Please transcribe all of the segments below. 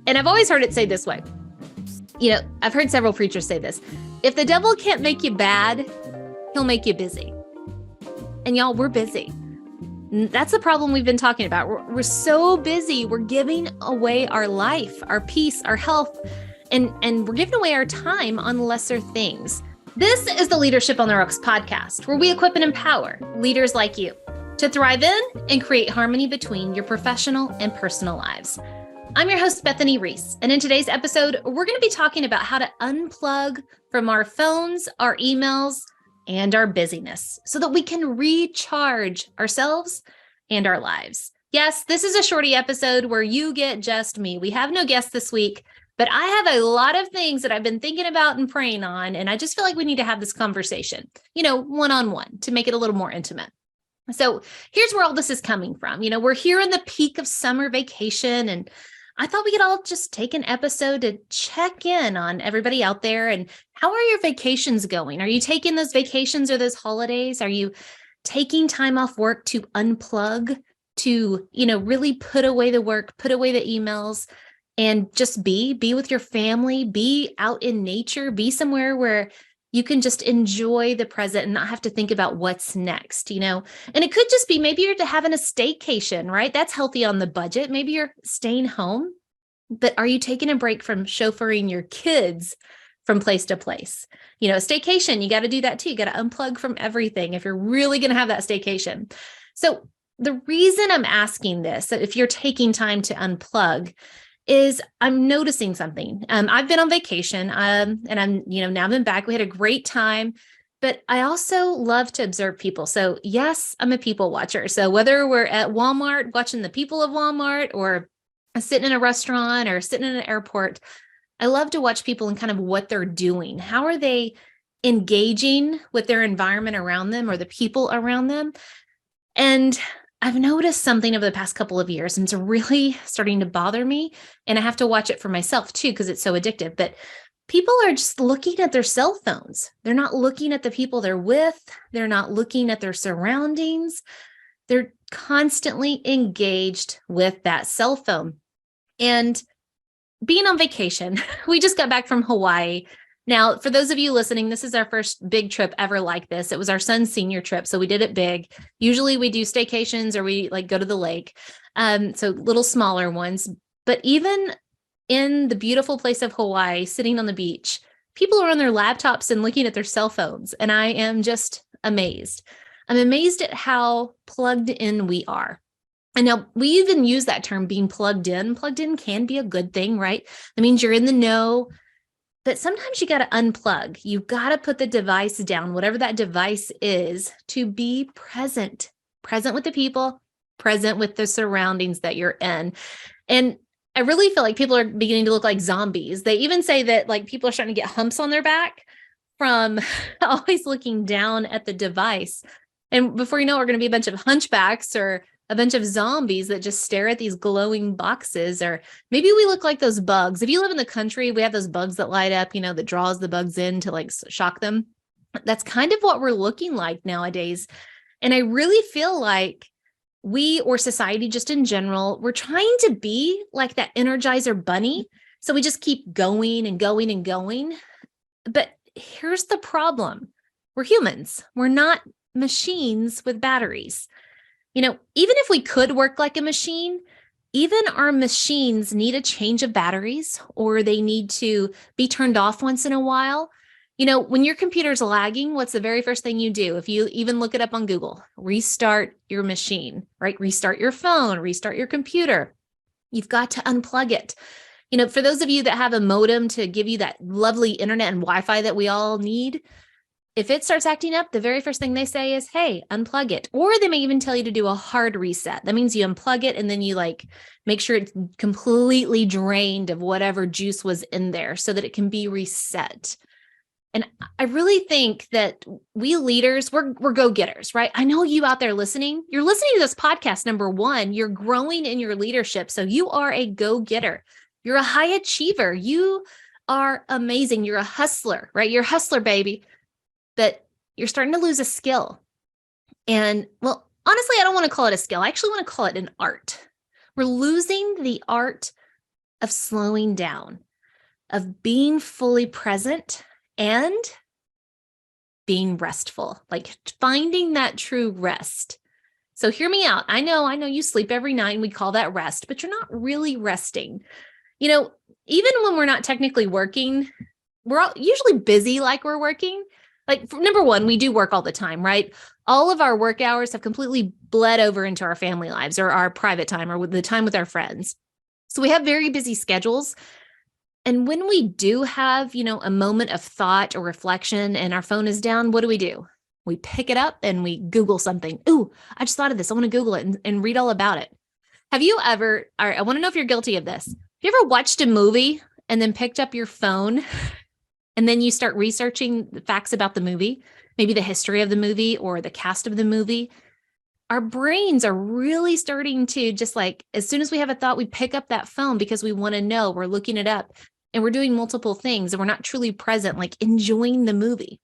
And I've always heard it say this way. I've heard several preachers say this. If the devil can't make you bad, he'll make you busy. And y'all, we're busy. That's the problem we've been talking about. We're so busy. We're giving away our life, our peace, our health, and we're giving away our time on lesser things. This is the Leadership on the Rocks podcast, where we equip and empower leaders like you to thrive in and create harmony between your professional and personal lives. I'm your host, Bethany Rees, and in today's episode, we're going to be talking about how to unplug from our phones, our emails, and our busyness so that we can recharge ourselves and our lives. Yes, this is a shorty episode where you get just me. We have no guests this week, but I have a lot of things that I've been thinking about and praying on, and I just feel like we need to have this conversation, one-on-one to make it a little more intimate. So here's where all this is coming from. We're here in the peak of summer vacation, and I thought we could all just take an episode to check in on everybody out there. And how are your vacations going? Are you taking those vacations or those holidays? Are you taking time off work to unplug, to, really put away the work, put away the emails, and just be with your family, be out in nature, be somewhere where you can just enjoy the present and not have to think about what's next, And it could just be, maybe you're having a staycation, right? That's healthy on the budget. Maybe you're staying home, but are you taking a break from chauffeuring your kids from place to place? A staycation, you got to do that too. You got to unplug from everything if you're really going to have that staycation. So the reason I'm asking this, that if you're taking time to unplug, is I'm noticing something. I've been on vacation, and I'm, now I've been back. We had a great time, but I also love to observe people. So yes, I'm a people watcher. So whether we're at Walmart watching the people of Walmart, or sitting in a restaurant, or sitting in an airport, I love to watch people and kind of what they're doing. How are they engaging with their environment around them or the people around them? And I've noticed something over the past couple of years, and it's really starting to bother me. And I have to watch it for myself too, because it's so addictive. But people are just looking at their cell phones. They're not looking at the people they're with. They're not looking at their surroundings. They're constantly engaged with that cell phone. And being on vacation, we just got back from Hawaii. Now, for those of you listening, this is our first big trip ever like this. It was our son's senior trip, so we did it big. Usually we do staycations, or we go to the lake, so little smaller ones. But even in the beautiful place of Hawaii, sitting on the beach, people are on their laptops and looking at their cell phones, and I am just amazed. I'm amazed at how plugged in we are. And now we even use that term, being plugged in. Plugged in can be a good thing, right? That means you're in the know. But sometimes you got to unplug. You've got to put the device down, whatever that device is, to be present with the people, present with the surroundings that you're in. And I really feel like people are beginning to look like zombies. They even say that people are starting to get humps on their back from always looking down at the device. And before you know it, we're going to be a bunch of hunchbacks or a bunch of zombies that just stare at these glowing boxes. Or maybe we look like those bugs. If you live in the country, we have those bugs that light up, that draws the bugs in to shock them. That's kind of what we're looking like nowadays. And I really feel like we, or society just in general, we're trying to be like that Energizer bunny. So we just keep going and going and going. But here's the problem. We're humans. We're not machines with batteries. Even if we could work like a machine, even our machines need a change of batteries, or they need to be turned off once in a while. When your computer's lagging, what's the very first thing you do? If you even look it up on Google, restart your machine, right? Restart your phone, restart your computer. You've got to unplug it. For those of you that have a modem to give you that lovely internet and Wi-Fi that we all need, if it starts acting up, the very first thing they say is, hey, unplug it. Or they may even tell you to do a hard reset. That means you unplug it and then you make sure it's completely drained of whatever juice was in there so that it can be reset. And I really think that we leaders, we're go-getters, right? I know you out there listening, you're listening to this podcast. Number one, you're growing in your leadership. So you are a go-getter. You're a high achiever. You are amazing. You're a hustler, right? You're a hustler, baby. But you're starting to lose a skill. And well, honestly, I don't want to call it a skill. I actually want to call it an art. We're losing the art of slowing down, of being fully present and being restful, like finding that true rest. So hear me out. I know you sleep every night and we call that rest, but you're not really resting. Even when we're not technically working, we're all usually busy like we're working. Like, number one, we do work all the time, right? All of our work hours have completely bled over into our family lives or our private time or with the time with our friends. So we have very busy schedules. And when we do have, a moment of thought or reflection and our phone is down, what do? We pick it up and we Google something. Ooh, I just thought of this. I want to Google it and read all about it. Have you ever, all right, I want to know if you're guilty of this. Have you ever watched a movie and then picked up your phone and then you start researching the facts about the movie, maybe the history of the movie or the cast of the movie? Our brains are really starting to just like, as soon as we have a thought, we pick up that phone because we want to know, we're looking it up and we're doing multiple things and we're not truly present, like enjoying the movie,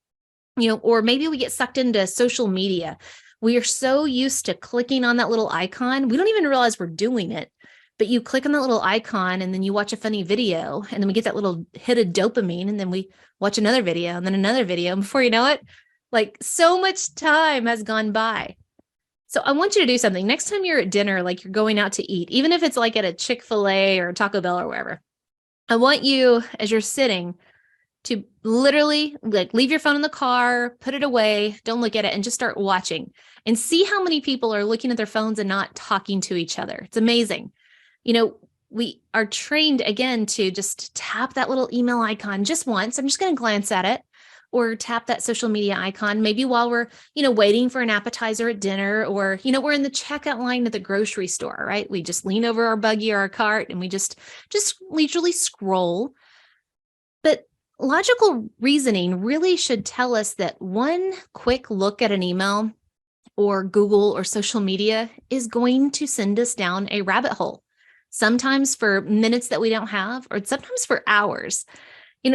or maybe we get sucked into social media. We are so used to clicking on that little icon. We don't even realize we're doing it, but you click on that little icon and then you watch a funny video and then we get that little hit of dopamine and then we watch another video and then another video. And before you know it, like so much time has gone by. So I want you to do something. Next time you're at dinner, like you're going out to eat, even if it's like at a Chick-fil-A or Taco Bell or wherever, I want you, as you're sitting, to literally like leave your phone in the car, put it away, don't look at it, and just start watching and see how many people are looking at their phones and not talking to each other. It's amazing. We are trained again to just tap that little email icon just once. I'm just going to glance at it, or tap that social media icon, maybe while we're, waiting for an appetizer at dinner, or, we're in the checkout line at the grocery store, right? We just lean over our buggy or our cart and we just leisurely scroll. But logical reasoning really should tell us that one quick look at an email or Google or social media is going to send us down a rabbit hole, sometimes for minutes that we don't have, or sometimes for hours.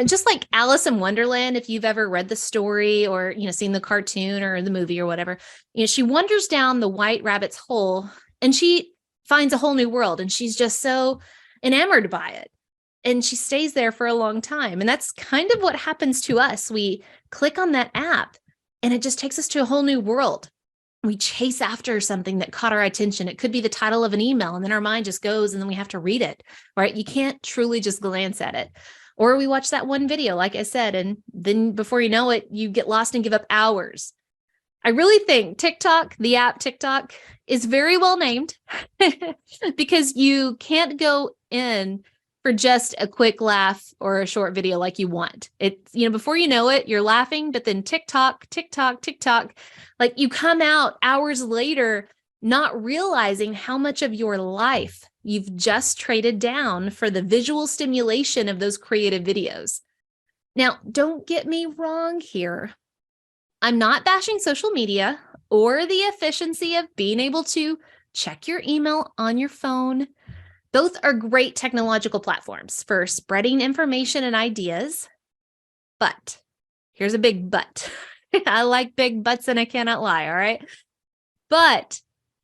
Just like Alice in Wonderland, if you've ever read the story or, seen the cartoon or the movie or whatever, she wanders down the white rabbit's hole and she finds a whole new world and she's just so enamored by it. And she stays there for a long time. And that's kind of what happens to us. We click on that app and it just takes us to a whole new world. We chase after something that caught our attention. It could be the title of an email and then our mind just goes and then we have to read it, right? You can't truly just glance at it. Or we watch that one video, like I said, and then before you know it, you get lost and give up hours. I really think TikTok, the app TikTok, is very well named because you can't go in for just a quick laugh or a short video like you want. It's, before you know it, you're laughing, but then TikTok, like you come out hours later, not realizing how much of your life you've just traded down for the visual stimulation of those creative videos. Now, don't get me wrong here. I'm not bashing social media or the efficiency of being able to check your email on your phone. Both are great technological platforms for spreading information and ideas. But here's a big but. I like big butts and I cannot lie, all right? But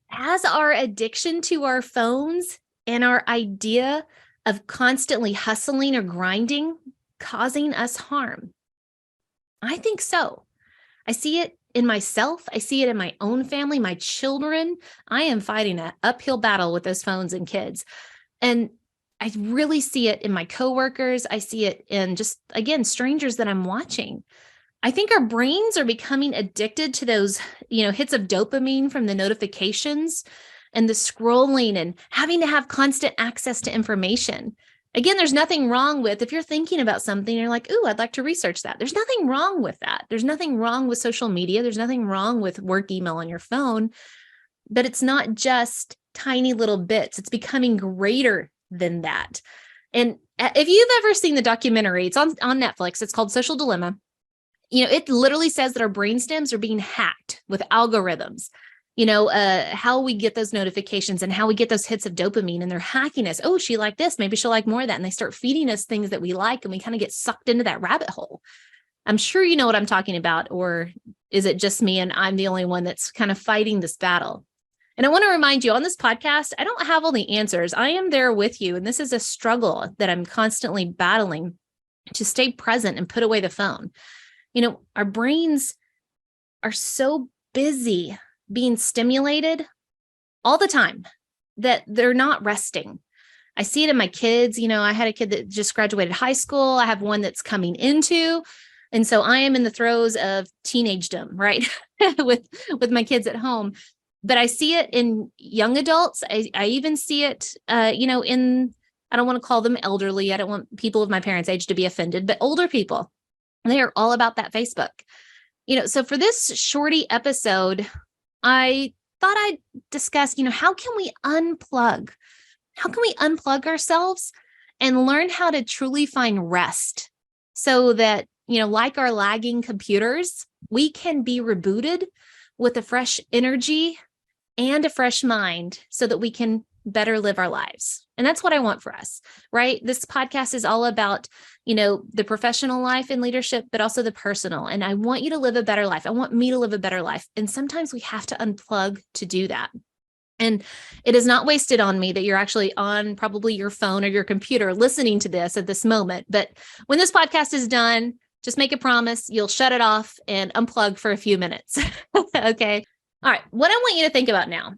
has our addiction to our phones and our idea of constantly hustling or grinding causing us harm? I think so. I see it in myself. I see it in my own family, my children. I am fighting an uphill battle with those phones and kids. And I really see it in my coworkers. I see it in just, again, strangers that I'm watching. I think our brains are becoming addicted to those, hits of dopamine from the notifications and the scrolling and having to have constant access to information. Again, there's nothing wrong with, if you're thinking about something, you're like, ooh, I'd like to research that. There's nothing wrong with that. There's nothing wrong with social media. There's nothing wrong with work email on your phone, but it's not just tiny little bits. It's becoming greater than that. And if you've ever seen the documentary, it's on Netflix, it's called Social Dilemma. It literally says that our brainstems are being hacked with algorithms. How we get those notifications and how we get those hits of dopamine, and they're hacking us. Oh, she liked this. Maybe she'll like more of that. And they start feeding us things that we like, and we kind of get sucked into that rabbit hole. I'm sure you know what I'm talking about, or is it just me and I'm the only one that's kind of fighting this battle? And I want to remind you on this podcast, I don't have all the answers. I am there with you. And this is a struggle that I'm constantly battling to stay present and put away the phone. Our brains are so busy being stimulated all the time that they're not resting. I see it in my kids. I had a kid that just graduated high school. I have one that's coming into. And so I am in the throes of teenagedom, right? with my kids at home. But I see it in young adults. I even see it, in, I don't want to call them elderly. I don't want people of my parents' age to be offended, but older people, they are all about that Facebook. So for this shorty episode, I thought I'd discuss, how can we unplug? How can we unplug ourselves and learn how to truly find rest so that, like our lagging computers, we can be rebooted with a fresh energy and a fresh mind so that we can better live our lives. And that's what I want for us, right? This podcast is all about, the professional life and leadership, but also the personal. And I want you to live a better life. I want me to live a better life. And sometimes we have to unplug to do that. And it is not wasted on me that you're actually on probably your phone or your computer listening to this at this moment. But when this podcast is done, just make a promise. You'll shut it off and unplug for a few minutes. Okay. All right. What I want you to think about now,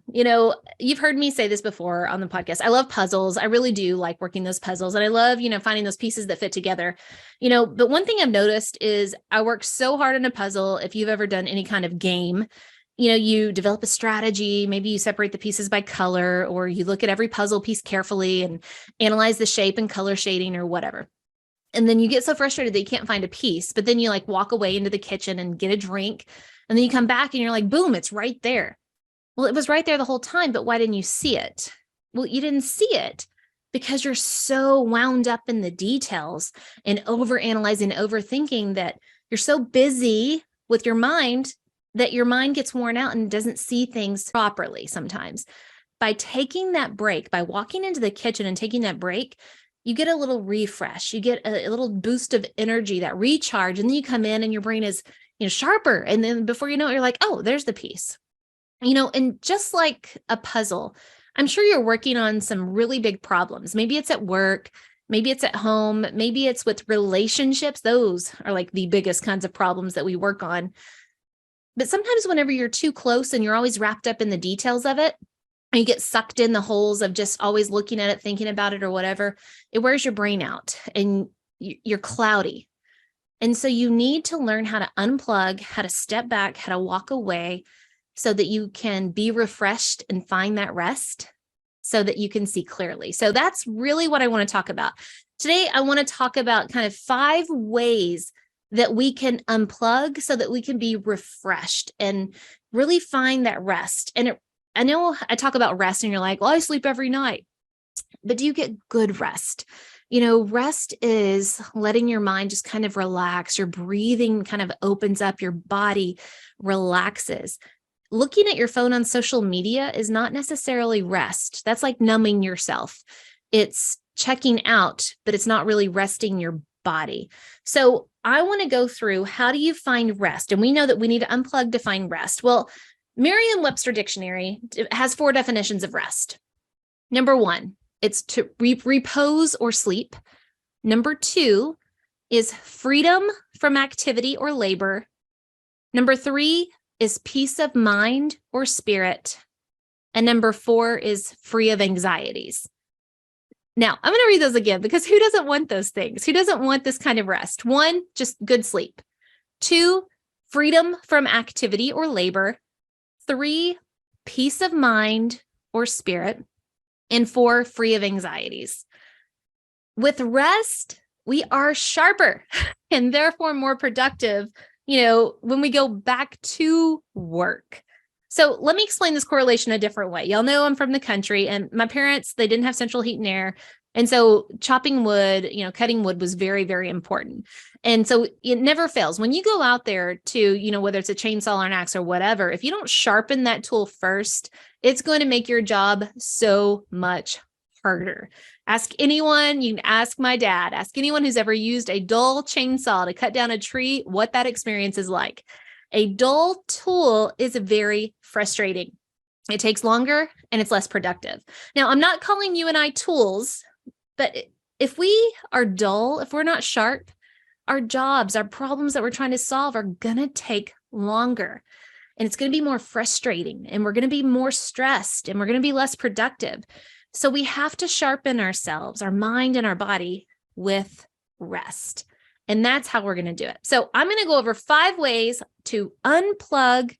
you've heard me say this before on the podcast. I love puzzles. I really do like working those puzzles. And I love, finding those pieces that fit together, but one thing I've noticed is I work so hard on a puzzle. If you've ever done any kind of game, you develop a strategy, maybe you separate the pieces by color, or you look at every puzzle piece carefully and analyze the shape and color shading or whatever. And then you get so frustrated that you can't find a piece, but then you walk away into the kitchen and get a drink. And then you come back and you're like, boom, it's right there. Well, it was right there the whole time, but why didn't you see it? Well, you didn't see it because you're so wound up in the details and overanalyzing, overthinking that you're so busy with your mind that your mind gets worn out and doesn't see things properly sometimes. By taking that break, by walking into the kitchen and taking that break, you get a little refresh, you get a little boost of energy, that recharge, and then you come in and your brain is sharper. And then before you know it, you're like, oh, there's the piece, and just like a puzzle, I'm sure you're working on some really big problems. Maybe it's at work, maybe it's at home, maybe it's with relationships. Those are the biggest kinds of problems that we work on. But sometimes whenever you're too close and you're always wrapped up in the details of it, and you get sucked in the holes of just always looking at it, thinking about it or whatever, it wears your brain out and you're cloudy. And so you need to learn how to unplug, how to step back, how to walk away so that you can be refreshed and find that rest so that you can see clearly. So that's really what I want to talk about. Today, I want to talk about kind of 5 ways that we can unplug so that we can be refreshed and really find that rest. And I know I talk about rest and you're like, well, I sleep every night, but do you get good rest? Rest is letting your mind just kind of relax. Your breathing kind of opens up, your body relaxes. Looking at your phone on social media is not necessarily rest. That's like numbing yourself. It's checking out, but it's not really resting your body. So I want to go through, how do you find rest? And we know that we need to unplug to find rest. Well, Merriam-Webster Dictionary has 4 definitions of rest. Number 1, it's to repose or sleep. Number 2 is freedom from activity or labor. Number 3 is peace of mind or spirit. And number 4 is free of anxieties. Now, I'm going to read those again because who doesn't want those things? Who doesn't want this kind of rest? 1, just good sleep. 2, freedom from activity or labor. 3, peace of mind or spirit. And 4, free of anxieties. With rest, we are sharper and therefore more productive, when we go back to work. So let me explain this correlation a different way. Y'all know I'm from the country and my parents, they didn't have central heat and air. And so chopping wood, cutting wood was very, very important. And so it never fails. When you go out there to, whether it's a chainsaw or an axe or whatever, if you don't sharpen that tool first, it's going to make your job so much harder. Ask anyone, you can ask my dad, ask anyone who's ever used a dull chainsaw to cut down a tree, what that experience is like. A dull tool is very frustrating. It takes longer and it's less productive. Now, I'm not calling you and I tools, but if we are dull, if we're not sharp, our jobs, our problems that we're trying to solve are going to take longer. And it's going to be more frustrating, and we're going to be more stressed, and we're going to be less productive. So we have to sharpen ourselves, our mind and our body, with rest. And that's how we're going to do it. So I'm going to go over 5 ways to unplug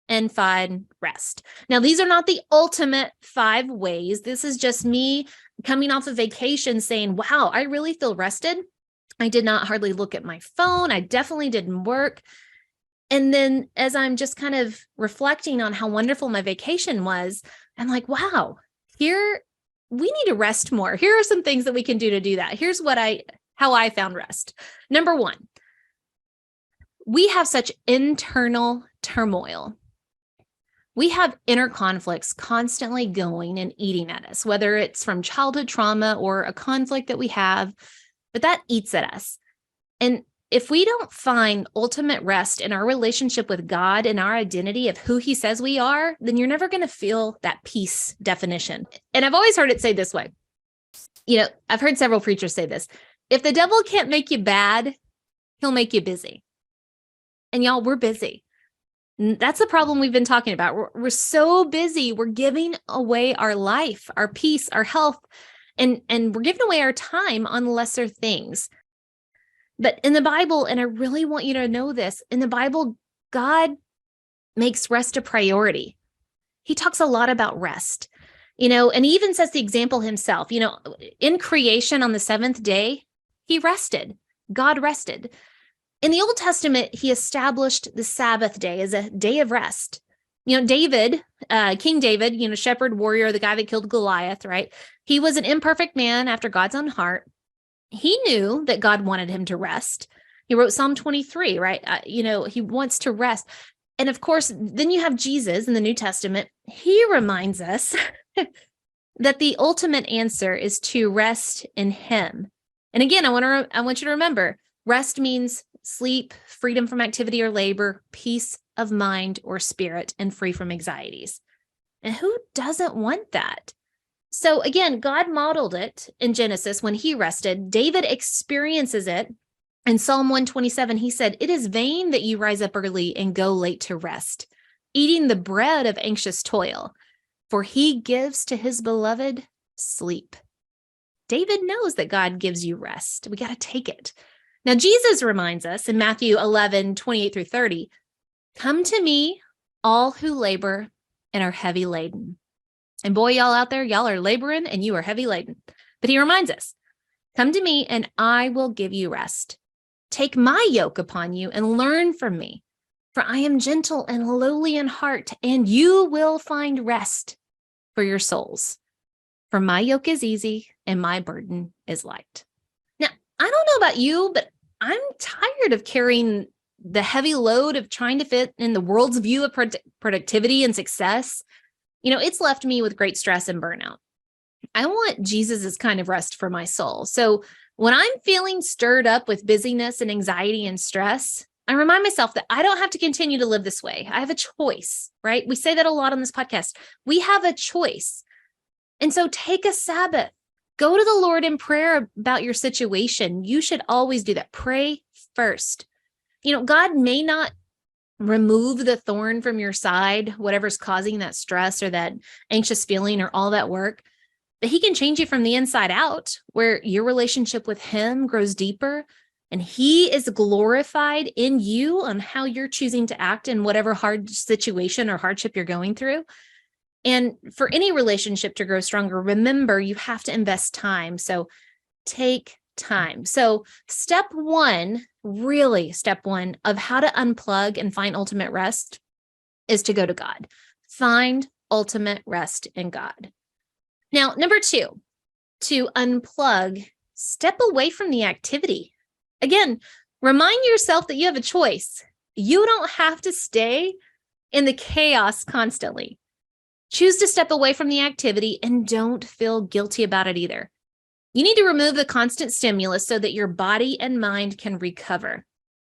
and find rest. Now, these are not the ultimate 5 ways. This is just me coming off of vacation saying, wow, I really feel rested. I did not hardly look at my phone. I definitely didn't work. And then as I'm just kind of reflecting on how wonderful my vacation was, I'm like, wow, here we need to rest more. Here are some things that we can do to do that. Here's how I found rest. Number 1, we have such internal turmoil. We have inner conflicts constantly going and eating at us, whether it's from childhood trauma or a conflict that we have, but that eats at us. And if we don't find ultimate rest in our relationship with God and our identity of who he says we are, then you're never going to feel that peace definition. And I've always heard it say this way. I've heard several preachers say this. If the devil can't make you bad, he'll make you busy. And y'all, we're busy. That's the problem we've been talking about. We're so busy. We're giving away our life, our peace, our health, and we're giving away our time on lesser things. But in the Bible, and I really want you to know this, in the Bible, God makes rest a priority. He talks a lot about rest, and he even sets the example himself. In creation on the 7th day, he rested. God rested. In the Old Testament, he established the Sabbath day as a day of rest. David, King David, shepherd warrior, the guy that killed Goliath, right? He was an imperfect man after God's own heart. He knew that God wanted him to rest. He wrote Psalm 23, right? He wants to rest. And of course, then you have Jesus in the New Testament. He reminds us that the ultimate answer is to rest in him. And again, I want you to remember, rest means sleep, freedom from activity or labor, peace of mind or spirit, and free from anxieties. And who doesn't want that? So again, God modeled it in Genesis when he rested. David experiences it. In Psalm 127, he said, "It is vain that you rise up early and go late to rest, eating the bread of anxious toil, for he gives to his beloved sleep." David knows that God gives you rest. We got to take it. Now, Jesus reminds us in Matthew 11:28-30, "Come to me, all who labor and are heavy laden." And boy, y'all out there, y'all are laboring and you are heavy laden. But he reminds us, "Come to me and I will give you rest. Take my yoke upon you and learn from me, for I am gentle and lowly in heart, and you will find rest for your souls. For my yoke is easy and my burden is light." Now, I don't know about you, but I'm tired of carrying the heavy load of trying to fit in the world's view of productivity and success. It's left me with great stress and burnout. I want Jesus's kind of rest for my soul. So when I'm feeling stirred up with busyness and anxiety and stress, I remind myself that I don't have to continue to live this way. I have a choice, right? We say that a lot on this podcast. We have a choice. And so take a Sabbath. Go to the Lord in prayer about your situation. You should always do that. Pray first. God may not remove the thorn from your side, whatever's causing that stress or that anxious feeling or all that work, but he can change you from the inside out, where your relationship with him grows deeper and he is glorified in you on how you're choosing to act in whatever hard situation or hardship you're going through. And for any relationship to grow stronger, remember, you have to invest time. So take time. So step one of how to unplug and find ultimate rest is to go to God. Find ultimate rest in God. Now, number 2, to unplug, step away from the activity. Again, remind yourself that you have a choice. You don't have to stay in the chaos constantly. Choose to step away from the activity and don't feel guilty about it either. You need to remove the constant stimulus so that your body and mind can recover.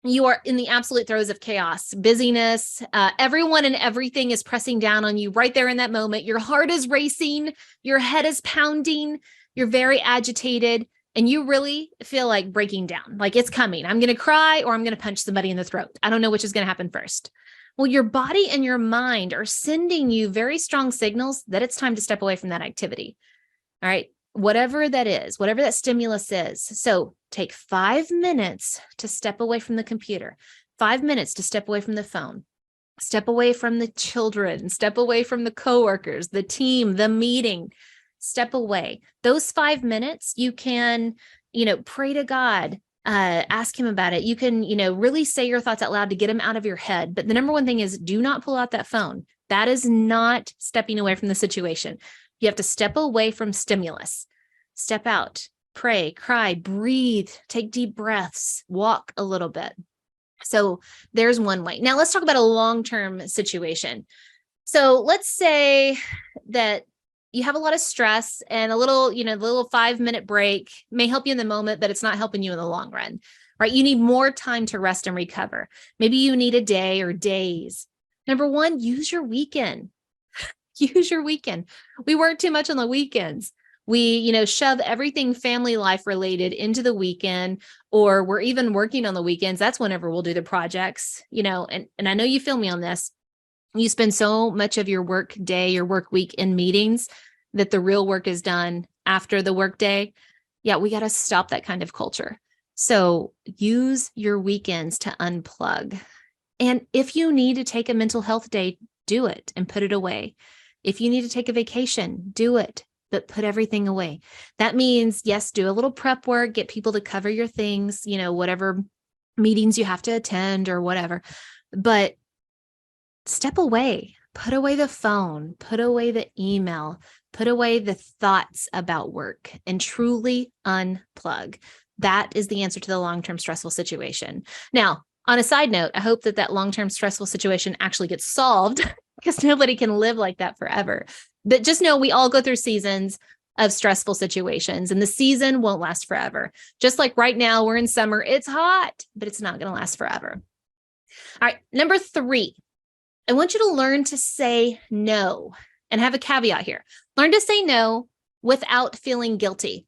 You are in the absolute throes of chaos, busyness. Everyone and everything is pressing down on you right there in that moment. Your heart is racing, your head is pounding, you're very agitated, and you really feel like breaking down, like it's coming. I'm going to cry or I'm going to punch somebody in the throat. I don't know which is going to happen first. Well, your body and your mind are sending you very strong signals that it's time to step away from that activity. All right. Whatever that is, whatever that stimulus is. So take 5 minutes to step away from the computer, 5 minutes to step away from the phone, step away from the children, step away from the coworkers, the team, the meeting, step away. Those 5 minutes, you can, pray to God, ask him about it. You can, really say your thoughts out loud to get them out of your head. But the number one thing is do not pull out that phone. That is not stepping away from the situation. You have to step away from stimulus, step out, pray, cry, breathe, take deep breaths, walk a little bit. So there's one way. Now let's talk about a long-term situation. So let's say that you have a lot of stress and a little, the little 5-minute break may help you in the moment, but it's not helping you in the long run, right? You need more time to rest and recover. Maybe you need a day or days. Number one, use your weekend. Use your weekend. We work too much on the weekends. We, shove everything family life related into the weekend, or we're even working on the weekends. That's whenever we'll do the projects, and I know you feel me on this. You spend so much of your work day, your work week in meetings that the real work is done after the work day. Yeah, we got to stop that kind of culture. So use your weekends to unplug. And if you need to take a mental health day, do it and put it away. If you need to take a vacation, do it, but put everything away. That means, yes, do a little prep work, get people to cover your things, whatever meetings you have to attend or whatever, but step away, put away the phone, put away the email, put away the thoughts about work and truly unplug. That is the answer to the long-term stressful situation. Now, on a side note, I hope that long-term stressful situation actually gets solved because nobody can live like that forever. But just know we all go through seasons of stressful situations, and the season won't last forever. Just like right now, we're in summer, it's hot, but it's not going to last forever. All right, number 3, I want you to learn to say no, and have a caveat here. Learn to say no without feeling guilty.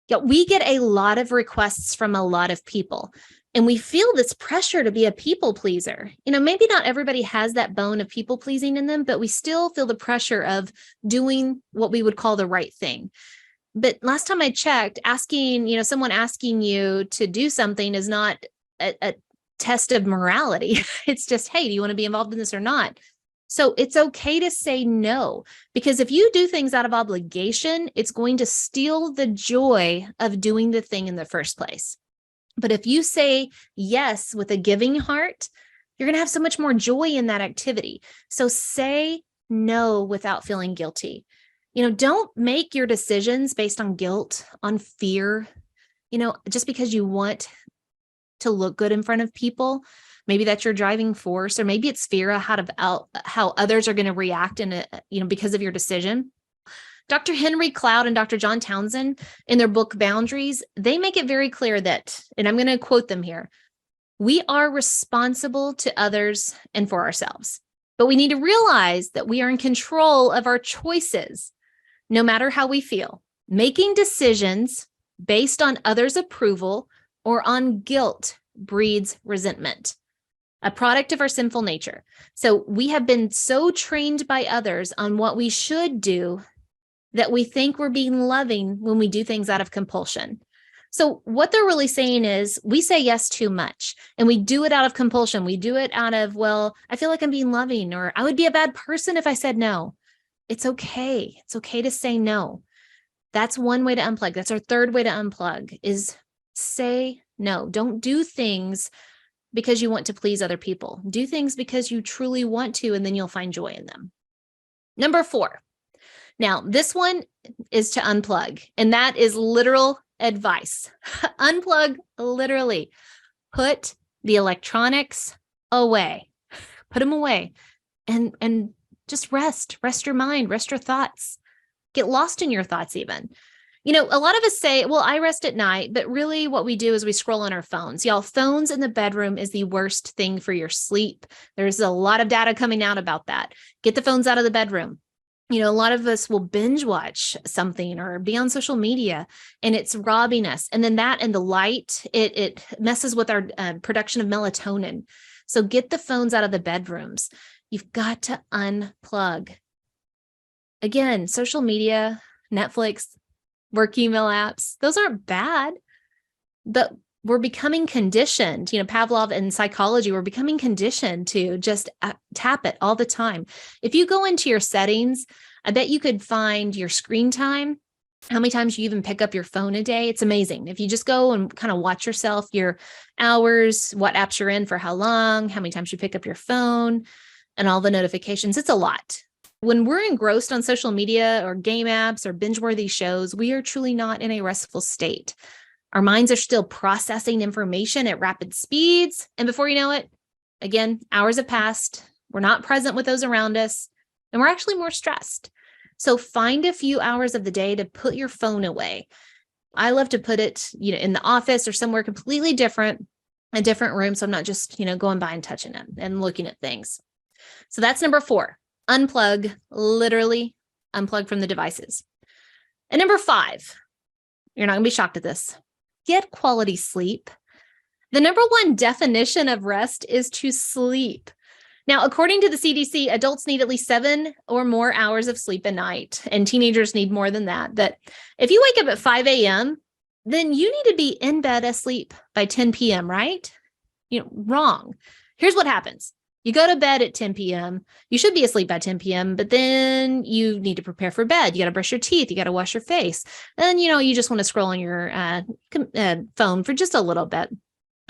Yeah, we get a lot of requests from a lot of people, and we feel this pressure to be a people pleaser. Maybe not everybody has that bone of people pleasing in them, but we still feel the pressure of doing what we would call the right thing. But last time I checked, someone asking you to do something is not a test of morality. It's just, hey, do you want to be involved in this or not? So it's okay to say no, because if you do things out of obligation, it's going to steal the joy of doing the thing in the first place. But if you say yes with a giving heart, you're going to have so much more joy in that activity. So say no without feeling guilty. Don't make your decisions based on guilt, on fear, just because you want to look good in front of people. Maybe that's your driving force, or maybe it's fear of how others are going to react because of your decision. Dr. Henry Cloud and Dr. John Townsend, in their book Boundaries, they make it very clear that, and I'm going to quote them here, we are responsible to others and for ourselves, but we need to realize that we are in control of our choices, no matter how we feel. Making decisions based on others' approval or on guilt breeds resentment, a product of our sinful nature. So we have been so trained by others on what we should do that we think we're being loving when we do things out of compulsion. So what they're really saying is we say yes too much, and we do it out of compulsion. We do it out of, well, I feel like I'm being loving, or I would be a bad person if I said no. It's okay. It's okay to say no. That's one way to unplug. That's our third way to unplug, is say no. Don't do things because you want to please other people. Do things because you truly want to, and then you'll find joy in them. Number 4. Now, this one is to unplug, and that is literal advice. Unplug literally. Put the electronics away. Put them away and just rest your mind, rest your thoughts. Get lost in your thoughts even. A lot of us say, well, I rest at night, but really what we do is we scroll on our phones. Y'all, phones in the bedroom is the worst thing for your sleep. There's a lot of data coming out about that. Get the phones out of the bedroom. A lot of us will binge watch something or be on social media, and it's robbing us. And then that and the light, it messes with our production of melatonin. So get the phones out of the bedrooms. You've got to unplug. Again, social media, Netflix, work email apps, those aren't bad, but we're becoming conditioned, Pavlov and psychology, we're becoming conditioned to just tap it all the time. If you go into your settings, I bet you could find your screen time, how many times you even pick up your phone a day. It's amazing. If you just go and kind of watch yourself, your hours, what apps you're in for how long, how many times you pick up your phone, and all the notifications, it's a lot. When we're engrossed on social media or game apps or binge-worthy shows, we are truly not in a restful state. Our minds are still processing information at rapid speeds. And before you know it, again, hours have passed. We're not present with those around us, and we're actually more stressed. So find a few hours of the day to put your phone away. I love to put it, in the office or somewhere completely different, a different room. So I'm not just, going by and touching it and looking at things. So that's number 4. Unplug, literally unplug from the devices. And number 5, you're not going to be shocked at this. Get quality sleep. The number 1 definition of rest is to sleep. Now, according to the CDC, adults need at least 7 or more hours of sleep a night, and teenagers need more than that. But if you wake up at 5 a.m., then you need to be in bed asleep by 10 p.m., right? Wrong. Here's what happens. You go to bed at 10 p.m. You should be asleep by 10 p.m., but then you need to prepare for bed. You got to brush your teeth. You got to wash your face. And, you just want to scroll on your phone for just a little bit.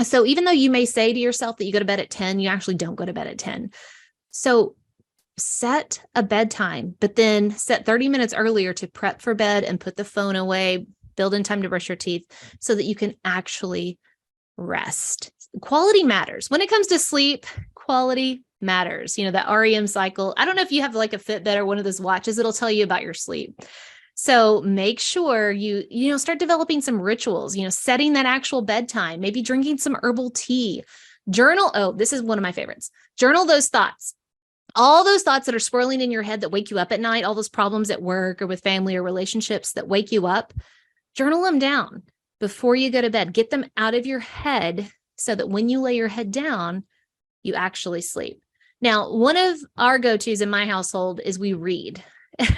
So even though you may say to yourself that you go to bed at 10, you actually don't go to bed at 10. So set a bedtime, but then set 30 minutes earlier to prep for bed and put the phone away, build in time to brush your teeth so that you can actually rest. Quality matters. When it comes to sleep, quality matters. The REM cycle. I don't know if you have like a Fitbit or one of those watches, it'll tell you about your sleep. So make sure you start developing some rituals, setting that actual bedtime, maybe drinking some herbal tea, journal. Oh, this is one of my favorites. Journal those thoughts. All those thoughts that are swirling in your head that wake you up at night, all those problems at work or with family or relationships that wake you up, journal them down before you go to bed. Get them out of your head so that when you lay your head down, you actually sleep. Now, one of our go-tos in my household is we read.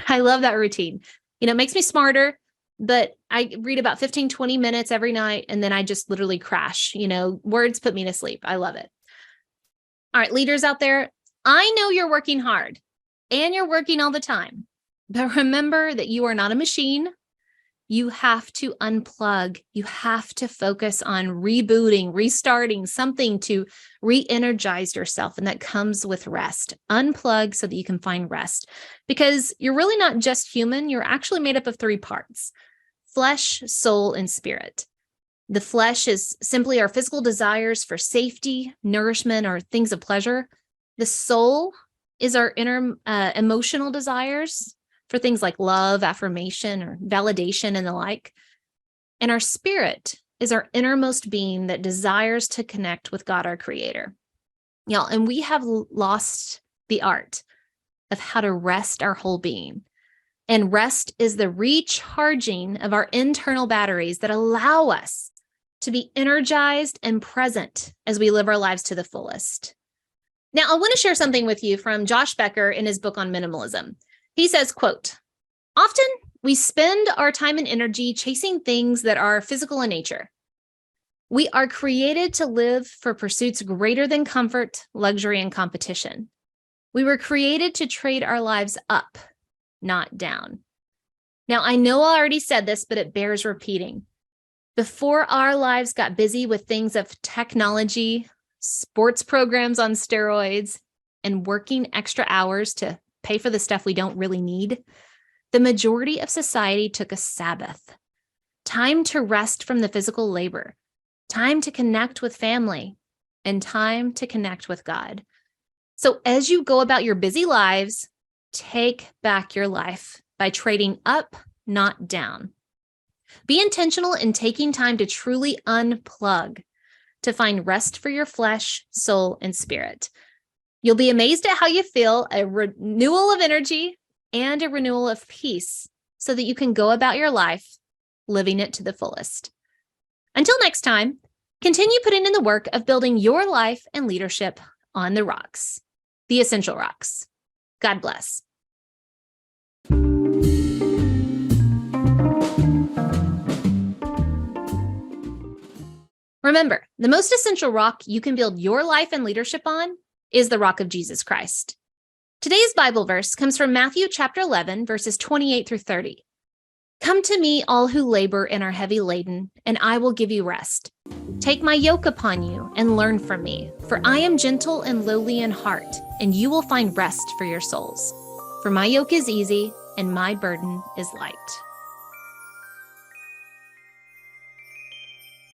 I love that routine. It makes me smarter, but I read about 15, 20 minutes every night, and then I just literally crash. Words put me to sleep. I love it. All right, leaders out there, I know you're working hard and you're working all the time, but remember that you are not a machine. You have to unplug. You have to focus on rebooting, restarting something to re-energize yourself. And that comes with rest. Unplug so that you can find rest, because you're really not just human. You're actually made up of 3 parts: flesh, soul, and spirit. The flesh is simply our physical desires for safety, nourishment, or things of pleasure. The soul is our inner emotional desires for things like love, affirmation, or validation, and the like. And our spirit is our innermost being that desires to connect with God, our creator. And we have lost the art of how to rest our whole being. And rest is the recharging of our internal batteries that allow us to be energized and present as we live our lives to the fullest. Now, I want to share something with you from Josh Becker in his book on minimalism. He says, quote, "Often we spend our time and energy chasing things that are physical in nature. We are created to live for pursuits greater than comfort, luxury, and competition. We were created to trade our lives up, not down." Now, I know I already said this, but it bears repeating. Before our lives got busy with things of technology, sports programs on steroids, and working extra hours to pay for the stuff we don't really need, the majority of society took a Sabbath, time to rest from the physical labor, time to connect with family, and time to connect with God. So as you go about your busy lives, take back your life by trading up, not down. Be intentional in taking time to truly unplug, to find rest for your flesh, soul, and spirit. You'll be amazed at how you feel a renewal of energy and a renewal of peace so that you can go about your life living it to the fullest. Until next time, continue putting in the work of building your life and leadership on the rocks, the essential rocks. God bless. Remember, the most essential rock you can build your life and leadership on is the rock of Jesus Christ. Today's Bible verse comes from Matthew chapter 11, verses 28 through 30. Come to me, all who labor and are heavy laden, and I will give you rest. Take my yoke upon you and learn from me, for I am gentle and lowly in heart, and you will find rest for your souls. For my yoke is easy and my burden is light.